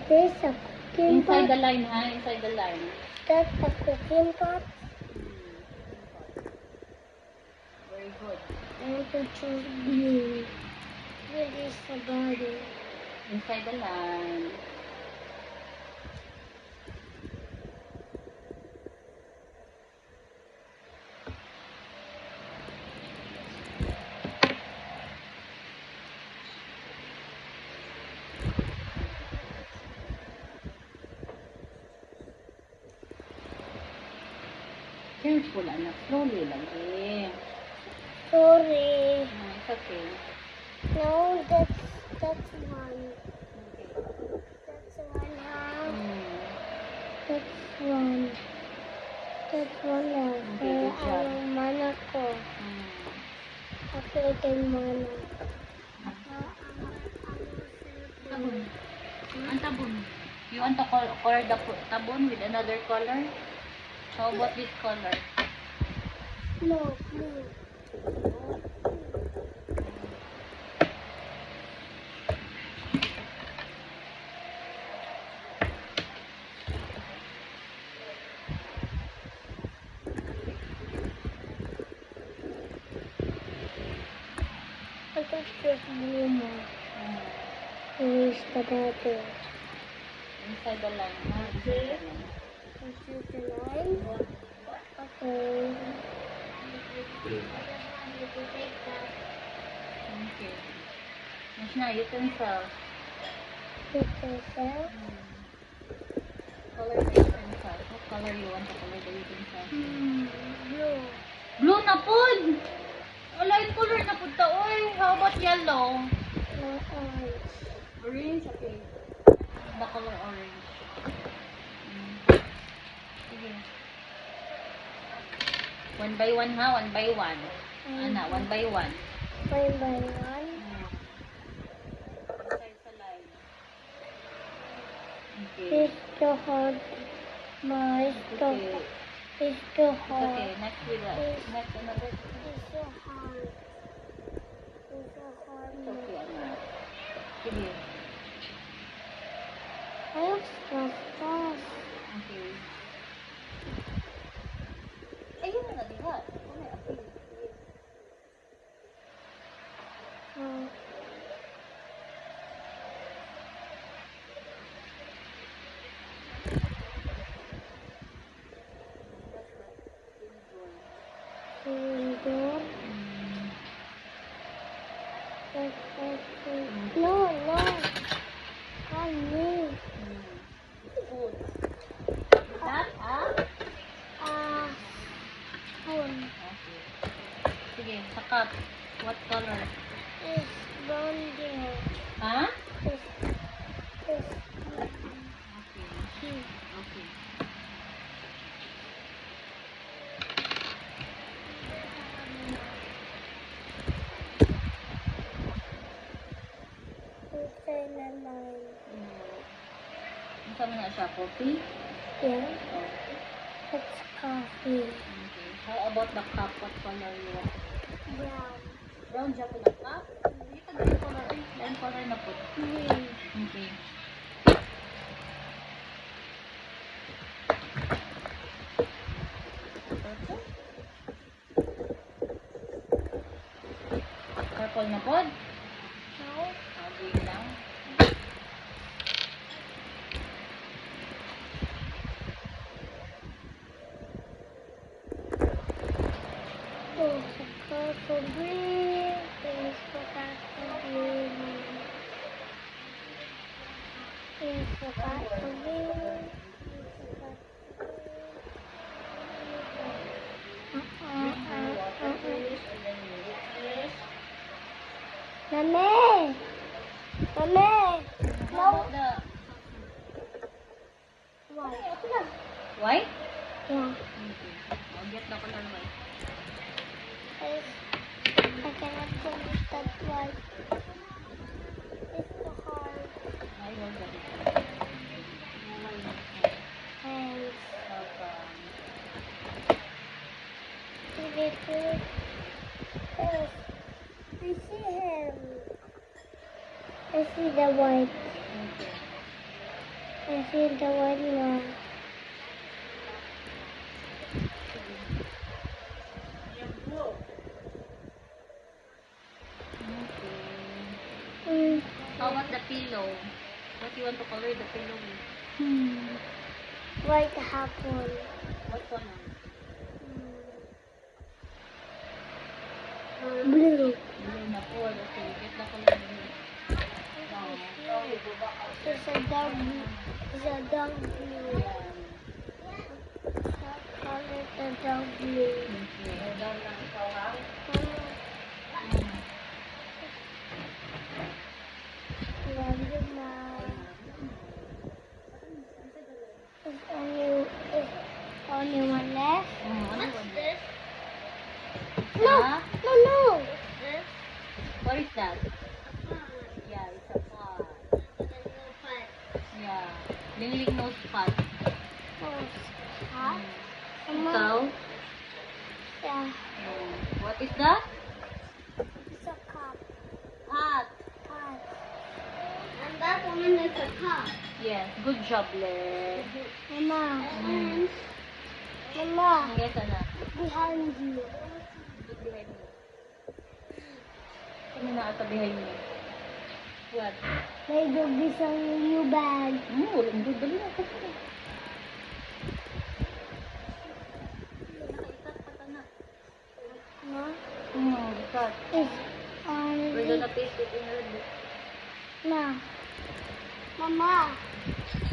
There's a cooking pot. Inside the line, ha? Inside the line. That's a cooking pot. Very good. I want to choose blue. Blue is the body. Inside the line. Careful, anak. Slowly lang eh. Sorry. No, it's okay. No, that's one. Okay. That's one half. Hmm. That's one. That's one half. Okay, good job. Ang mana ko. Ako din mana. Tabon. Ang tabon. You want to color the tabon with another color? How about this color? No, blue. I think this blue more. Where's the bottle? Inside the line. Ha? Okay. Inside the line. Is this the line? Okay. Okay. Mas na, utensil. Utensil. Color the utensil. What color you want to color the utensil? Blue. Blue na pod! Wala yung color na pod ta, oy. How about yellow? No orange. Orange? Okay. The color orange. Sige. One by one ha? One by one. Ana, one by one. One by one. Inside sa line. Okay. It's too hard. Ma, it's too Okay. hard. It's too It's hard. okay. Next with the next another. It's so hard. It's so hard. It's okay, ano. Sige. I have stuff fast. Okay. Ayun na diha. Ano yung apil? No, no. Honey. Food. That, Phone. Okay. Sige, sa cup. What color? It's brown there. Ha? It's Okay. here. Okay. Inside the line. Ano sa mga siya? Coffee? Yeah, Okay. it's coffee. Okay. How about the cup? What color you want? Brown. Brown siya po na cup? Hindi ka ganyan color. Ay, yan color na po. Green. Okay. Purple? Purple na po? No. Green lang. Oh, purple green. There's purple green. There's purple green. Mami! Mami! How about the White. white? Yeah. Okay. I'll get the color white. I cannot finish that white. It's too hard. I will get it. And Welcome. give it to yes. I see him. I see the white. Okay. I see the white one. Okay. Mm. How about the pillow? What you want to color the pillow with? White apple. What color? Blue. Blue na po. Okay, get the color blue. It's a dark blue. It's a dark blue. Color the dark blue. Only one left. What's this? No, Huh? no. This? What is that? Yeah, it's a pot. Yeah. Lingling nose pot. Oh, hot. Ikaw? Yeah, What is that? it's a cup. Pot. Pot. And that one is a cup. Yes, good job, Les. Mama. Mama, Yes, anak. behind you. Look behind me. Kami na ata behind me. What? May dog isang new bag. Walang good. Dali na. Kasi na. Nakaikat pa ka na. No? Ikat. It's on We're gonna paste it in red book. No. Mama,